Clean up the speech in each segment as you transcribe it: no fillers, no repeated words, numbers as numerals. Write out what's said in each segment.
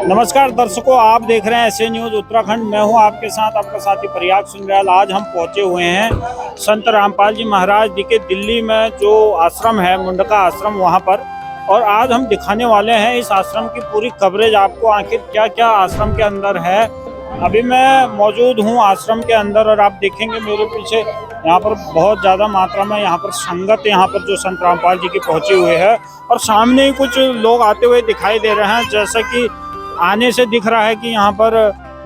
नमस्कार दर्शकों, आप देख रहे हैं एसए न्यूज उत्तराखंड। मैं हूं आपके साथ आपका साथी प्रयाग सुंदरयाल। आज हम पहुंचे हुए हैं संत रामपाल जी महाराज जी के दिल्ली में जो आश्रम है, मुंडका आश्रम, वहां पर। और आज हम दिखाने वाले हैं इस आश्रम की पूरी कवरेज आपको, आखिर क्या क्या आश्रम के अंदर है। अभी मैं मौजूद हूं आश्रम के अंदर और आप देखेंगे मेरे पीछे यहाँ पर बहुत ज़्यादा मात्रा में यहाँ पर संगत यहाँ पर जो संत रामपाल जी की पहुंची हुई है। और सामने ही कुछ लोग आते हुए दिखाई दे रहे हैं, जैसा कि आने से दिख रहा है कि यहाँ पर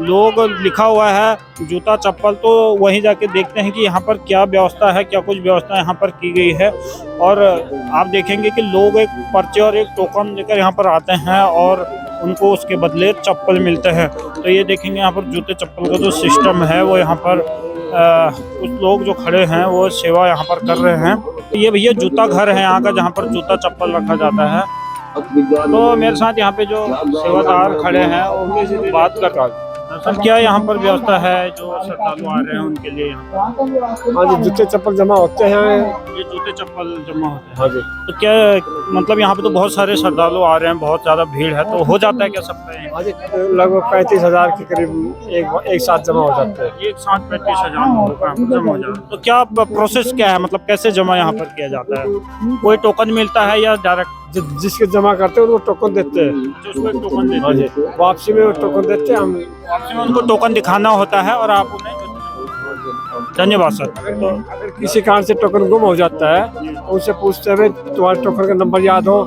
लोग लिखा हुआ है जूता चप्पल। तो वहीं जाके देखते हैं कि यहाँ पर क्या व्यवस्था है, क्या कुछ व्यवस्था यहाँ पर की गई है। और आप देखेंगे कि लोग एक पर्चे और एक टोकन लेकर यहाँ पर आते हैं और उनको उसके बदले चप्पल मिलते हैं। तो ये देखेंगे यहाँ पर जूते चप्पल का जो सिस्टम है वो यहाँ पर कुछ लोग जो खड़े हैं वो सेवा यहाँ पर कर रहे हैं। ये भैया जूता घर है यहाँ का, जहाँ पर जूता चप्पल रखा जाता है। तो मेरे साथ यहाँ पे जो सेवादार खड़े हैं उनसे बात कर रहा हूँ। सर, क्या यहाँ पर व्यवस्था है जो श्रद्धालु आ रहे हैं उनके लिए? हाँ जी, जूते चप्पल जमा होते हैं। ये जूते चप्पल जमा होते हैं? हाँ जी। तो क्या मतलब यहाँ पे तो बहुत सारे श्रद्धालु आ रहे हैं, बहुत ज्यादा भीड़ है, तो हो जाता है क्या सबका? हाँ जी, लगभग 35,000 के करीब एक साथ जमा हो जाते हैं। एक साथ 35,000 लोगों का जमा हो जाता है। तो क्या प्रोसेस क्या है, मतलब कैसे जमा यहाँ पर किया जाता है? कोई टोकन मिलता है या डायरेक्ट? जिसके जमा करते हैं उनको टोकन देते हैं। उसको एक टोकन देते हैं? हाँ जी, वापसी में टोकन देते हैं हम। वापसी में उनको टोकन दिखाना होता है और आप उन्हें। धन्यवाद सर। तो अगर किसी कारण से टोकन गुम हो जाता है तो उनसे पूछते हैं तुम्हारे टोकन का नंबर याद हो।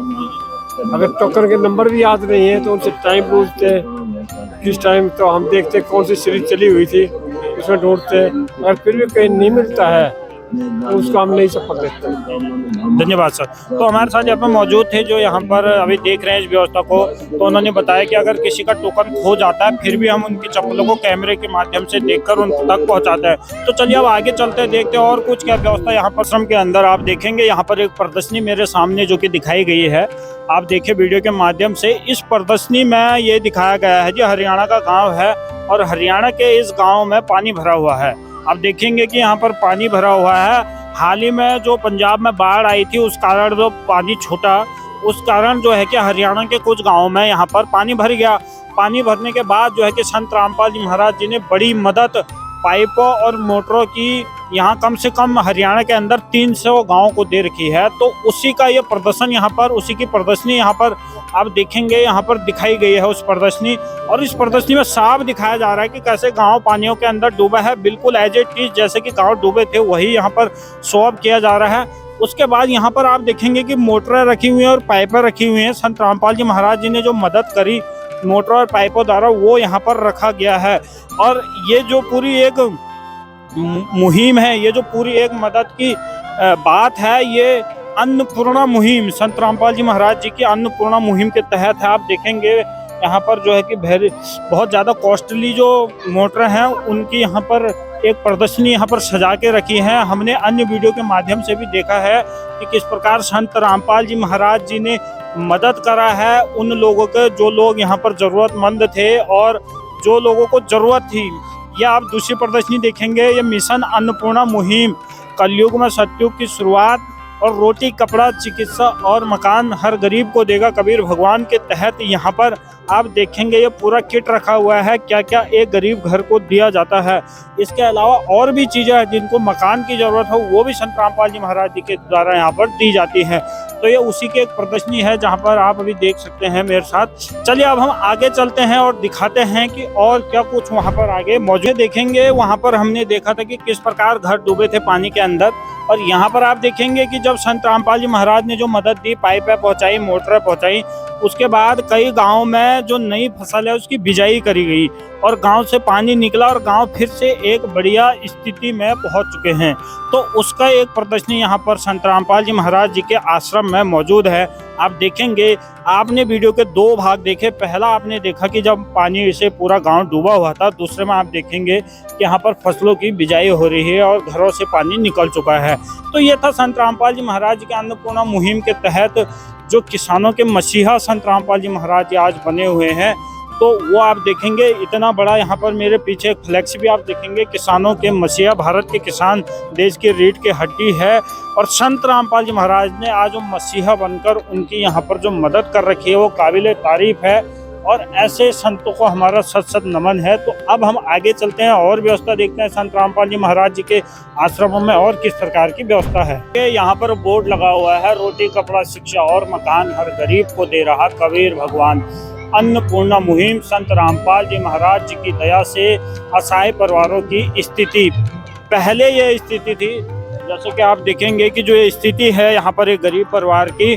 अगर टोकन के नंबर भी याद नहीं है तो उनसे टाइम पूछते हैं किस टाइम, तो हम देखते कौन सी सीरीज चली हुई थी उसमें ढूंढते हैं। अगर फिर भी कहीं नहीं मिलता है तो उसको हम नहीं चप्पल देते। धन्यवाद सर। तो हमारे साथ यहाँ पर मौजूद थे जो यहाँ पर अभी देख रहे हैं इस व्यवस्था को। तो उन्होंने बताया कि अगर किसी का टोकन खो जाता है फिर भी हम उनकी चप्पलों को कैमरे के माध्यम से देखकर उन तक पहुँचाते हैं। तो चलिए अब आगे चलते हैं, देखते हैं और कुछ क्या व्यवस्था यहाँ पर आश्रम के अंदर। आप देखेंगे यहाँ पर एक प्रदर्शनी मेरे सामने जो कि दिखाई गई है, आप देखिए वीडियो के माध्यम से। इस प्रदर्शनी में ये दिखाया गया है जी हरियाणा का गाँव है और हरियाणा के इस गाँव में पानी भरा हुआ है। आप देखेंगे कि यहाँ पर पानी भरा हुआ है। हाल ही में जो पंजाब में बाढ़ आई थी उस कारण जो पानी छूटा, उस कारण जो है कि हरियाणा के कुछ गांवों में यहाँ पर पानी भर गया। पानी भरने के बाद जो है कि संत रामपाल जी महाराज जी ने बड़ी मदद पाइपों और मोटरों की यहाँ कम से कम हरियाणा के अंदर 300 गाँव को दे रखी है। तो उसी का ये प्रदर्शन यहाँ पर, उसी की प्रदर्शनी यहाँ पर आप देखेंगे यहाँ पर दिखाई गई है उस प्रदर्शनी। और इस प्रदर्शनी में साफ दिखाया जा रहा है कि कैसे गांव पानियों के अंदर डूबा है, बिल्कुल एज इट इज जैसे कि गांव डूबे थे वही यहाँ पर शो ऑफ किया जा रहा है। उसके बाद यहाँ पर आप देखेंगे कि मोटरें रखी हुई हैं और पाइपें रखी हुई हैं। संत रामपाल जी महाराज जी ने जो मदद करी मोटर और पाइपों द्वारा वो यहाँ पर रखा गया है। और ये जो पूरी एक मुहिम है, ये जो पूरी एक मदद की बात है, ये अन्नपूर्णा मुहिम, संत रामपाल जी महाराज जी की अन्नपूर्णा मुहिम के तहत है। आप देखेंगे यहाँ पर जो है कि बहुत ज़्यादा कॉस्टली जो मोटर हैं उनकी यहाँ पर एक प्रदर्शनी यहाँ पर सजा के रखी है। हमने अन्य वीडियो के माध्यम से भी देखा है कि किस प्रकार संत रामपाल जी महाराज जी ने मदद करा है उन लोगों के जो लोग यहाँ पर ज़रूरतमंद थे और जो लोगों को ज़रूरत थी। या आप दूसरी प्रदर्शनी देखेंगे, ये मिशन अन्नपूर्णा मुहिम, कलयुग में सतयुग की शुरुआत और रोटी कपड़ा चिकित्सा और मकान हर गरीब को देगा कबीर भगवान के तहत यहाँ पर आप देखेंगे ये पूरा किट रखा हुआ है, क्या क्या एक गरीब घर को दिया जाता है। इसके अलावा और भी चीज़ें हैं जिनको मकान की ज़रूरत हो वो भी संत रामपाल जी महाराज जी के द्वारा यहाँ पर दी जाती है। तो ये उसी की एक प्रदर्शनी है जहाँ पर आप अभी देख सकते हैं मेरे साथ। चलिए अब हम आगे चलते हैं और दिखाते हैं कि और क्या कुछ वहाँ पर आगे मौजूद देखेंगे। वहाँ पर हमने देखा था कि किस प्रकार घर डूबे थे पानी के अंदर, और यहाँ पर आप देखेंगे कि जब संत रामपाल जी महाराज ने जो मदद दी, पाइपें पहुँचाई, मोटरें पहुँचाई, उसके बाद कई गाँव में जो नई फसल है उसकी बिजाई करी गई और गांव से पानी निकला और गांव फिर से एक बढ़िया स्थिति में पहुंच चुके हैं। तो उसका एक प्रदर्शनी यहाँ पर संत रामपाल जी महाराज जी के आश्रम में मौजूद है। आप देखेंगे, आपने वीडियो के दो भाग देखे। पहला आपने देखा कि जब पानी से पूरा गांव डूबा हुआ था, दूसरे में आप देखेंगे कि यहाँ पर फसलों की बिजाई हो रही है और घरों से पानी निकल चुका है। तो ये था संत रामपाल जी महाराज के अन्नपूर्णा मुहिम के तहत जो किसानों के मसीहा संत रामपाल जी महाराज जी आज बने हुए हैं। तो वो आप देखेंगे इतना बड़ा यहाँ पर मेरे पीछे फ्लैक्स भी आप देखेंगे, किसानों के मसीहा, भारत के किसान देश की रीढ़ की हड्डी है। और संत रामपाल जी महाराज ने आज वो मसीहा बनकर उनकी यहाँ पर जो मदद कर रखी है वो काबिल तारीफ है। और ऐसे संतों को हमारा सत सत नमन है। तो अब हम आगे चलते हैं और व्यवस्था देखते हैं संत रामपाल जी महाराज जी के आश्रमों में और किस प्रकार की व्यवस्था है। यहाँ पर बोर्ड लगा हुआ है, रोटी कपड़ा शिक्षा और मकान हर गरीब को दे रहा कबीर भगवान। अन्नपूर्णा मुहिम संत रामपाल जी महाराज जी की दया से असहाय परिवारों की स्थिति। पहले ये स्थिति थी, जैसे कि आप देखेंगे कि जो ये स्थिति है यहाँ पर एक गरीब परिवार की,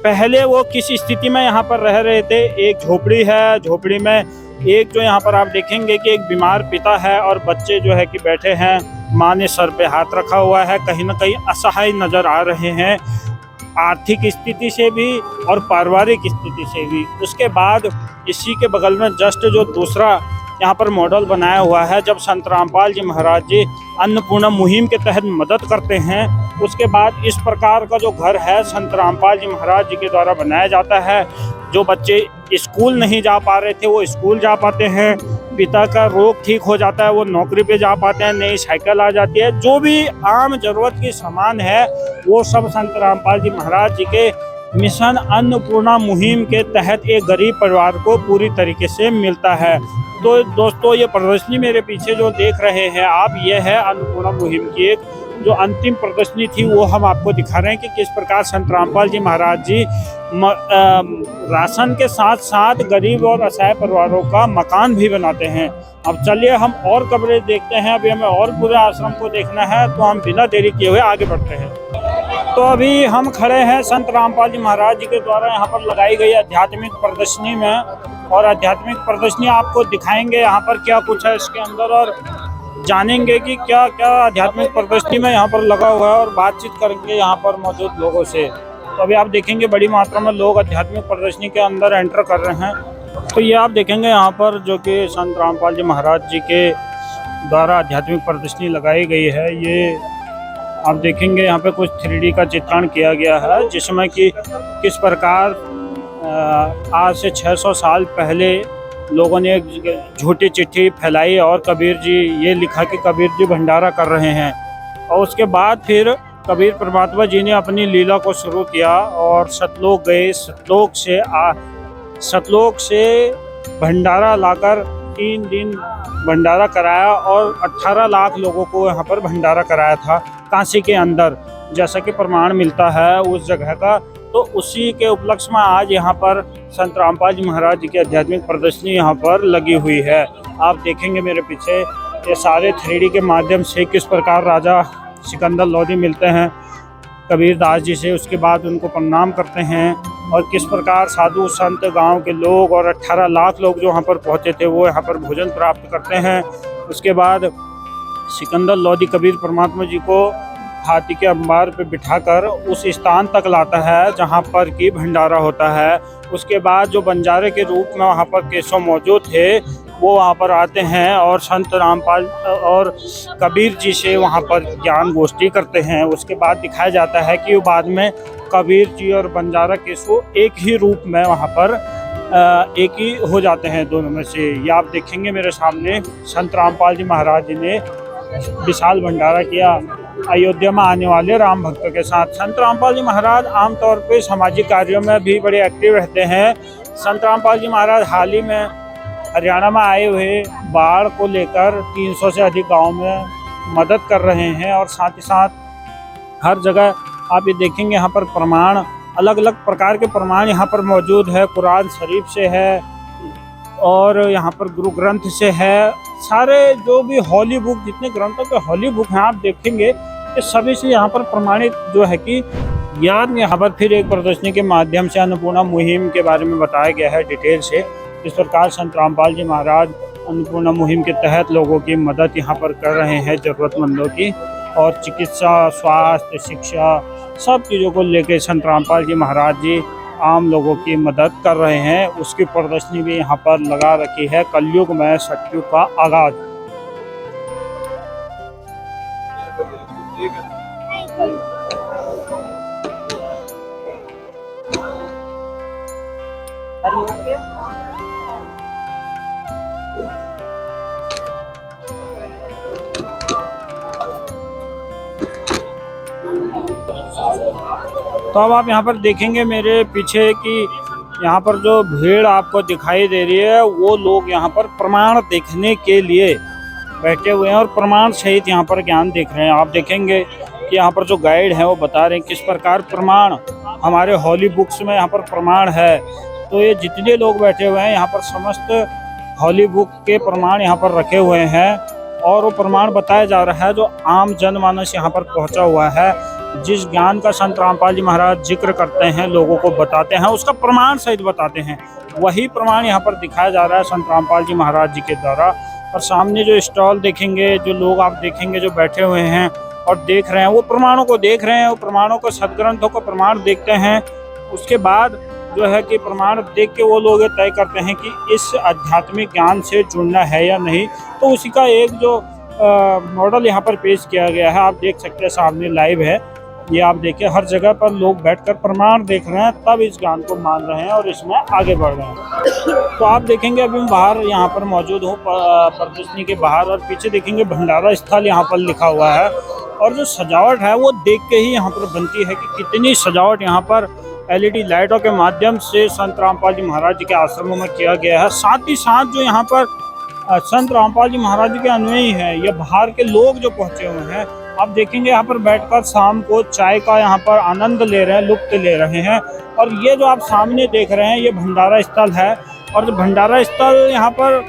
पहले वो किस स्थिति में यहाँ पर रह रहे थे। एक झोपड़ी है, झोपड़ी में एक जो यहाँ पर आप देखेंगे कि एक बीमार पिता है और बच्चे जो है कि बैठे हैं, माँ ने सर पे हाथ रखा हुआ है, कहीं ना कहीं असहाय नजर आ रहे हैं आर्थिक स्थिति से भी और पारिवारिक स्थिति से भी। उसके बाद इसी के बगल में जस्ट जो दूसरा यहाँ पर मॉडल बनाया हुआ है, जब संत रामपाल जी महाराज जी अन्नपूर्णा मुहिम के तहत मदद करते हैं, उसके बाद इस प्रकार का जो घर है संत रामपाल जी महाराज जी के द्वारा बनाया जाता है। जो बच्चे स्कूल नहीं जा पा रहे थे वो स्कूल जा पाते हैं, पिता का रोग ठीक हो जाता है वो नौकरी पे जा पाते हैं, नई साइकिल आ जाती है, जो भी आम जरूरत की सामान है वो सब संत रामपाल जी महाराज जी के मिशन अन्नपूर्णा मुहिम के तहत एक गरीब परिवार को पूरी तरीके से मिलता है। तो दोस्तों, ये प्रदर्शनी मेरे पीछे जो देख रहे हैं आप, ये है अन्नपूर्णा मुहिम की एक जो अंतिम प्रदर्शनी थी, वो हम आपको दिखा रहे हैं कि किस प्रकार संत रामपाल जी महाराज जी राशन के साथ साथ गरीब और असहाय परिवारों का मकान भी बनाते हैं। अब चलिए हम और कवरेज देखते हैं। अभी हमें और पूरे आश्रम को देखना है, तो हम बिना देरी किए हुए आगे बढ़ते हैं। तो अभी हम खड़े हैं संत रामपाल जी महाराज जी के द्वारा यहाँ पर लगाई गई आध्यात्मिक प्रदर्शनी में, और आध्यात्मिक प्रदर्शनी आपको दिखाएंगे यहाँ पर क्या कुछ है इसके अंदर, और जानेंगे कि क्या क्या आध्यात्मिक प्रदर्शनी में यहाँ पर लगा हुआ है, और बातचीत करेंगे यहाँ पर मौजूद लोगों से। तो अभी आप देखेंगे बड़ी मात्रा में लोग आध्यात्मिक प्रदर्शनी के अंदर एंटर कर रहे हैं। तो ये आप देखेंगे यहाँ पर जो कि संत रामपाल जी महाराज जी के द्वारा आध्यात्मिक प्रदर्शनी लगाई गई है, ये आप देखेंगे यहाँ पे कुछ 3D का चित्रण किया गया है, जिसमें कि किस प्रकार आज से 600 साल पहले लोगों ने एक झूठी चिट्ठी फैलाई और कबीर जी ये लिखा कि कबीर जी भंडारा कर रहे हैं, और उसके बाद फिर कबीर परमात्मा जी ने अपनी लीला को शुरू किया और सतलोक गए, सतलोक से भंडारा लाकर 3 दिन भंडारा कराया और 18 लाख लोगों को यहाँ पर भंडारा कराया था काशी के अंदर, जैसा कि प्रमाण मिलता है उस जगह का। तो उसी के उपलक्ष्य में आज यहाँ पर संत रामपाल जी महाराज जी की आध्यात्मिक प्रदर्शनी यहाँ पर लगी हुई है। आप देखेंगे मेरे पीछे ये सारे 3D के माध्यम से किस प्रकार राजा सिकंदर लोधी मिलते हैं कबीर दास जी से, उसके बाद उनको प्रणाम करते हैं, और किस प्रकार साधु संत गांव के लोग और 18 लाख लोग जो यहाँ पर पहुँचे थे वो यहाँ पर भोजन प्राप्त करते हैं। उसके बाद सिकंदर लोधी कबीर परमात्मा जी को हाथी के अंबार पे बिठाकर उस स्थान तक लाता है जहाँ पर कि भंडारा होता है। उसके बाद जो बंजारे के रूप में वहाँ पर केशव मौजूद थे वो वहाँ पर आते हैं और संत रामपाल और कबीर जी से वहाँ पर ज्ञान गोष्ठी करते हैं। उसके बाद दिखाया जाता है कि बाद में कबीर जी और बंजारा केशव एक ही रूप में वहाँ पर एक ही हो जाते हैं दोनों में से। ये आप देखेंगे मेरे सामने संत रामपाल जी महाराज जी ने विशाल भंडारा किया अयोध्या में आने वाले राम भक्तों के साथ। संत रामपाल जी महाराज आमतौर पर सामाजिक कार्यों में भी बड़े एक्टिव रहते हैं। संत रामपाल जी महाराज हाल ही में हरियाणा में आए हुए बाढ़ को लेकर 300 से अधिक गाँव में मदद कर रहे हैं, और साथ ही साथ हर जगह आप ये देखेंगे यहाँ पर प्रमाण, अलग अलग प्रकार के प्रमाण यहाँ पर मौजूद है। कुरान शरीफ से है और यहाँ पर गुरु ग्रंथ से है, सारे जो भी हॉली बुक, जितने ग्रंथों के हॉली बुक हैं आप देखेंगे कि सभी से यहाँ पर प्रमाणित जो है कि ज्ञान यहाँ पर फिर एक प्रदर्शनी के माध्यम से अन्नपूर्णा मुहिम के बारे में बताया गया है डिटेल से। इस प्रकार संत रामपाल जी महाराज अन्नपूर्णा मुहिम के तहत लोगों की मदद यहाँ पर कर रहे हैं, ज़रूरतमंदों की, और चिकित्सा, स्वास्थ्य, शिक्षा, सब चीज़ों को लेकर संत रामपाल जी महाराज जी आम लोगों की मदद कर रहे हैं। उसकी प्रदर्शनी भी यहाँ पर लगा रखी है, कलयुग में सतयुग का आगाज। तो अब आप यहाँ पर देखेंगे मेरे पीछे कि यहाँ पर जो भीड़ आपको दिखाई दे रही है वो लोग यहाँ पर प्रमाण देखने के लिए बैठे हुए हैं और प्रमाण सहित यहाँ पर ज्ञान देख रहे हैं। आप देखेंगे कि यहाँ पर जो गाइड है वो बता रहे हैं किस प्रकार प्रमाण हमारे हॉली बुक्स में यहाँ पर प्रमाण है। तो ये जितने लोग बैठे हुए हैं यहाँ पर समस्त हॉली बुक के प्रमाण यहाँ पर रखे हुए हैं और वो प्रमाण बताया जा रहा है जो आम जनमानस यहाँ पर पहुँचा हुआ है। जिस ज्ञान का संत रामपाल जी महाराज जिक्र करते हैं, लोगों को बताते हैं, उसका प्रमाण सहित बताते हैं, वही प्रमाण यहाँ पर दिखाया जा रहा है संत रामपाल जी महाराज जी के द्वारा। और सामने जो स्टॉल देखेंगे, जो लोग आप देखेंगे जो बैठे हुए हैं और देख रहे हैं, वो प्रमाणों को देख रहे हैं, वो प्रमाणों को, सदग्रंथों को प्रमाण देखते हैं। उसके बाद जो है कि प्रमाण देख के वो लोग तय करते हैं कि इस आध्यात्मिक ज्ञान से जुड़ना है या नहीं। तो उसी का एक जो मॉडल यहाँ पर पेश किया गया है, आप देख सकते हैं सामने लाइव है ये। आप देखिए हर जगह पर लोग बैठकर प्रमाण देख रहे हैं, तब इस ज्ञान को मान रहे हैं और इसमें आगे बढ़ रहे हैं। तो आप देखेंगे अभी मैं बाहर यहाँ पर मौजूद हूँ प्रदर्शनी के बाहर, और पीछे देखेंगे भंडारा स्थल यहाँ पर लिखा हुआ है। और जो सजावट है वो देख के ही यहाँ पर बनती है कि कितनी सजावट यहाँ पर LED लाइटों के माध्यम से संत रामपाल जी महाराज जी के आश्रमों में किया गया है। साथ ही साथ जो यहाँ पर संत रामपाल जी महाराज जी के अनुयायी हैं या बाहर के लोग जो पहुँचे हुए हैं, आप देखेंगे यहाँ पर बैठकर शाम को चाय का यहाँ पर आनंद ले रहे हैं, लुत्फ ले रहे हैं। और ये जो आप सामने देख रहे हैं ये भंडारा स्थल है। और जो भंडारा स्थल यहाँ पर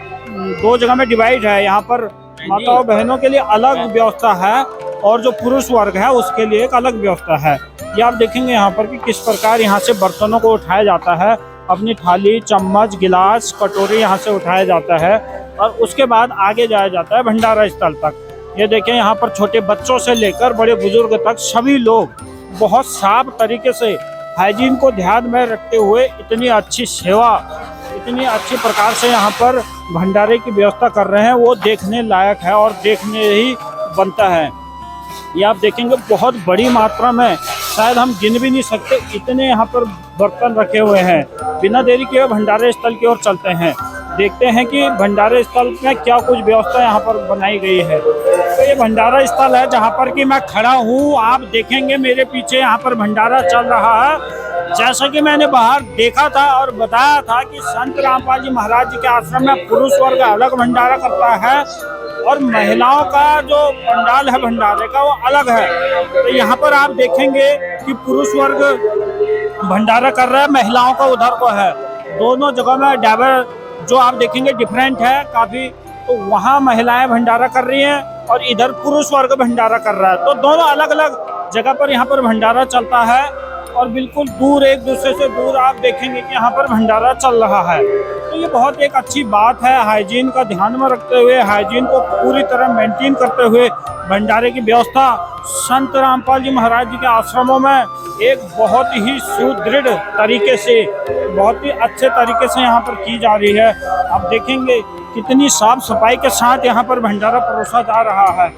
2 जगह में डिवाइड है। यहाँ पर माताओं बहनों के लिए अलग व्यवस्था है और जो पुरुष वर्ग है उसके लिए एक अलग व्यवस्था है। ये आप देखेंगे यहाँ पर कि किस प्रकार यहाँ से बर्तनों को उठाया जाता है, अपनी थाली, चम्मच, गिलास, कटोरी यहाँ से उठाया जाता है और उसके बाद आगे जाया जाता है भंडारा स्थल तक। ये देखें यहाँ पर छोटे बच्चों से लेकर बड़े बुजुर्ग तक सभी लोग बहुत साफ तरीके से हाइजीन को ध्यान में रखते हुए इतनी अच्छी सेवा, इतनी अच्छी प्रकार से यहाँ पर भंडारे की व्यवस्था कर रहे हैं, वो देखने लायक है और देखने ही बनता है। ये आप देखेंगे बहुत बड़ी मात्रा में, शायद हम गिन भी नहीं सकते, इतने यहाँ पर बर्तन रखे हुए हैं। बिना देरी किए भंडारे स्थल की ओर चलते हैं, देखते हैं कि भंडारे स्थल में क्या कुछ व्यवस्था यहाँ पर बनाई गई है। तो ये भंडारा स्थल है जहाँ पर कि मैं खड़ा हूँ। आप देखेंगे मेरे पीछे यहाँ पर भंडारा चल रहा है। जैसा कि मैंने बाहर देखा था और बताया था कि संत रामपाल जी महाराज जी के आश्रम में पुरुष वर्ग अलग भंडारा करता है और महिलाओं का जो पंडाल है भंडारे का वो अलग है। तो यहाँ पर आप देखेंगे कि पुरुष वर्ग भंडारा कर रहा है, महिलाओं का उधर को है। दोनों जगह में डाबर जो आप देखेंगे डिफरेंट है काफी। तो वहाँ महिलाएं भंडारा कर रही हैं और इधर पुरुष वर्ग भंडारा कर रहा है। तो दोनों अलग अलग जगह पर यहाँ पर भंडारा चलता है और बिल्कुल दूर, एक दूसरे से दूर आप देखेंगे कि यहाँ पर भंडारा चल रहा है। तो ये बहुत एक अच्छी बात है। हाइजीन का ध्यान में रखते हुए, हाइजीन को पूरी तरह मेंटेन करते हुए भंडारे की व्यवस्था संत रामपाल जी महाराज जी के आश्रमों में एक बहुत ही सुदृढ़ तरीके से, बहुत ही अच्छे तरीके से यहाँ पर की जा रही है। आप देखेंगे कितनी साफ सफाई के साथ यहाँ पर भंडारा परोसा जा रहा है।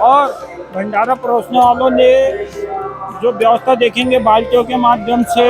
और भंडारा परोसने वालों ने जो व्यवस्था देखेंगे, बाल्टियों के माध्यम से,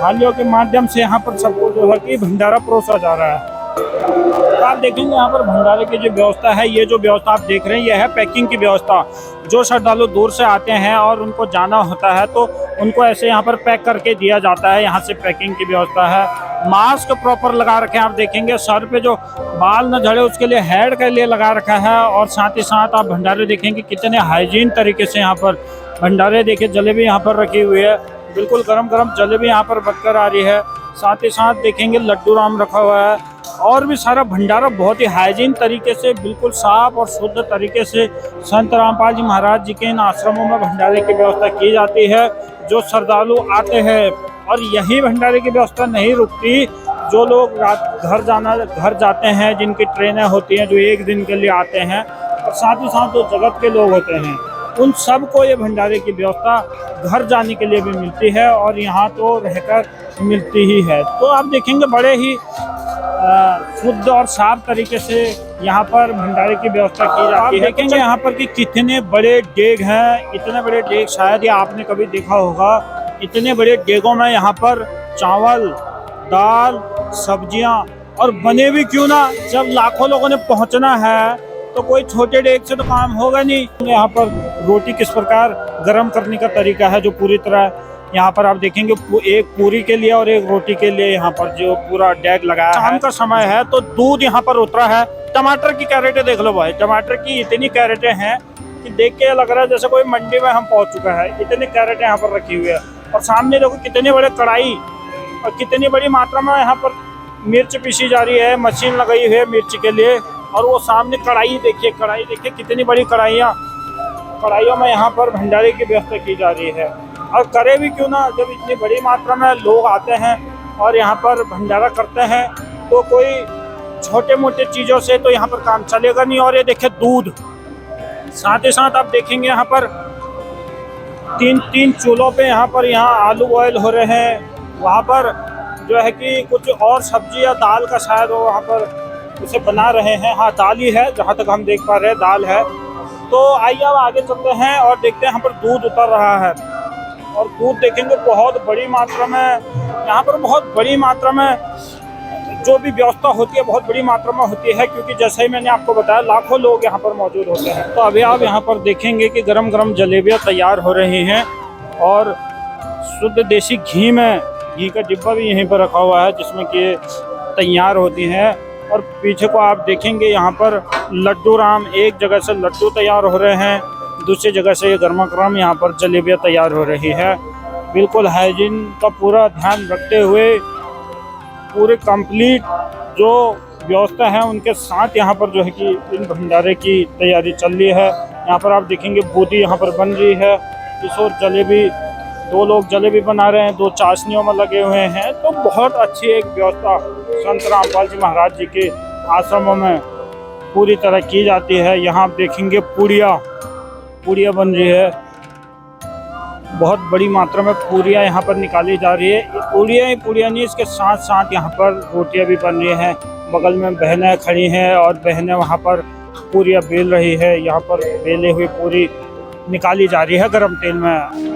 थालियों के माध्यम से यहाँ पर सबको जो है कि भंडारा परोसा जा रहा है। तो आप देखेंगे यहाँ पर भंडारे की जो व्यवस्था है, ये जो व्यवस्था आप देख रहे हैं, ये है पैकिंग की व्यवस्था। जो श्रद्धालु दूर से आते हैं और उनको जाना होता है तो उनको ऐसे यहाँ पर पैक करके दिया जाता है। यहाँ से पैकिंग की व्यवस्था है। मास्क प्रॉपर लगा रखे हैं, आप देखेंगे सर पे जो बाल न झड़े उसके लिए हेड के लिए लगा रखा है। और साथ ही साथ आप भंडारे देखेंगे कितने हाइजीन तरीके से यहाँ पर भंडारे। देखिए जलेबी यहाँ पर रखी हुई है, बिल्कुल गरम गरम जलेबी यहाँ पर बनकर आ रही है। साथ ही साथ देखेंगे लड्डू राम रखा हुआ है और भी सारा भंडारा बहुत ही हाइजीन तरीके से, बिल्कुल साफ और शुद्ध तरीके से संत रामपाल जी महाराज जी के इन आश्रमों में भंडारे की व्यवस्था की जाती है। जो श्रद्धालु आते हैं, और यही भंडारे की व्यवस्था नहीं रुकती, जो लोग घर जाते हैं, जिनकी ट्रेनें होती हैं, जो एक दिन के लिए आते हैं, और साथ ही साथ जो जगत के लोग होते हैं, उन सबको ये भंडारे की व्यवस्था घर जाने के लिए भी मिलती है और यहाँ तो रहकर मिलती ही है। तो आप देखेंगे बड़े ही शुद्ध और साफ तरीके से यहाँ पर भंडारे की व्यवस्था की जाती है। देखेंगे यहाँ पर कि कितने बड़े डेग हैं, इतने बड़े डेग शायद ये आपने कभी देखा होगा। इतने बड़े डेगों में यहाँ पर चावल, दाल, सब्जियाँ, और बने भी क्यों ना, जब लाखों लोगों ने पहुँचना है तो कोई छोटे डेग से तो काम होगा नहीं। यहाँ पर रोटी किस प्रकार गर्म करने का तरीका है, जो पूरी तरह यहाँ पर आप देखेंगे एक पूरी के लिए और एक रोटी के लिए यहाँ पर जो पूरा डेग लगाया है। शाम का समय है तो दूध यहाँ पर उतरा है। टमाटर की कैरेटें देख लो भाई, टमाटर की इतनी कैरेटें हैं कि देख के लग रहा है जैसे कोई मंडी में हम पहुंच चुका है। इतनी कैरेटें यहाँ पर रखी हुई है और सामने देखो कितने बड़े कढ़ाई और कितनी बड़ी मात्रा में यहाँ पर मिर्च पीसी जा रही है। मशीन लगाई हुई है मिर्च के लिए और वो सामने कढ़ाई देखिए कितनी बड़ी कढ़ाइयों में यहाँ पर भंडारे की व्यवस्था की जा रही है। और करे भी क्यों ना, जब इतनी बड़ी मात्रा में लोग आते हैं और यहाँ पर भंडारा करते हैं तो कोई छोटे मोटे चीज़ों से तो यहाँ पर काम चलेगा नहीं। और ये देखिए दूध, साथ ही साथ आप देखेंगे यहाँ पर तीन चूल्हों पे यहाँ आलू बॉयल हो रहे हैं। वहाँ पर जो है कि कुछ और सब्जी या दाल का शायद वो वहाँ पर उसे बना रहे हैं। हाँ, दाल ही है, जहाँ तक हम देख पा रहे हैं दाल है। तो आइए अब आगे चलते हैं और देखते हैं यहाँ पर दूध उतर रहा है। और दूध देखेंगे बहुत बड़ी मात्रा में, यहाँ पर बहुत बड़ी मात्रा में जो भी व्यवस्था होती है बहुत बड़ी मात्रा में होती है, क्योंकि जैसे ही मैंने आपको बताया लाखों लोग यहाँ पर मौजूद होते हैं। तो अभी आप यहाँ पर देखेंगे कि गरम गरम जलेबियाँ तैयार हो रही हैं और शुद्ध देसी घी में, घी का डिब्बा भी यहीं पर रखा हुआ है जिसमें कि तैयार होती हैं। और पीछे को आप देखेंगे यहाँ पर लड्डू राम, एक जगह से लड्डू तैयार हो रहे हैं, दूसरी जगह से गर्मा गर्म यहाँ पर जलेबियाँ तैयार हो रही है। बिल्कुल हाइजीन का पूरा ध्यान रखते हुए पूरे कंप्लीट जो व्यवस्था है उनके साथ यहाँ पर जो है कि इन भंडारे की तैयारी चल रही है। यहाँ पर आप देखेंगे बूंदी यहाँ पर बन रही है, इस और जलेबी, दो लोग जलेबी बना रहे हैं, दो चाशनियों में लगे हुए हैं। तो बहुत अच्छी एक व्यवस्था संत रामपाल जी महाराज जी के आश्रमों में पूरी तरह की जाती है। यहाँ आप देखेंगे पूड़ियाँ बन रही है, बहुत बड़ी मात्रा में पूड़ियाँ यहाँ पर निकाली जा रही है। पूड़ियाँ नहीं, इसके साथ साथ यहाँ पर रोटियाँ भी बन रही हैं। बगल में बहनें खड़ी हैं और बहनें वहाँ पर पूड़ियाँ बेल रही है। यहाँ पर बेले हुई पूरी निकाली जा रही है गरम तेल में।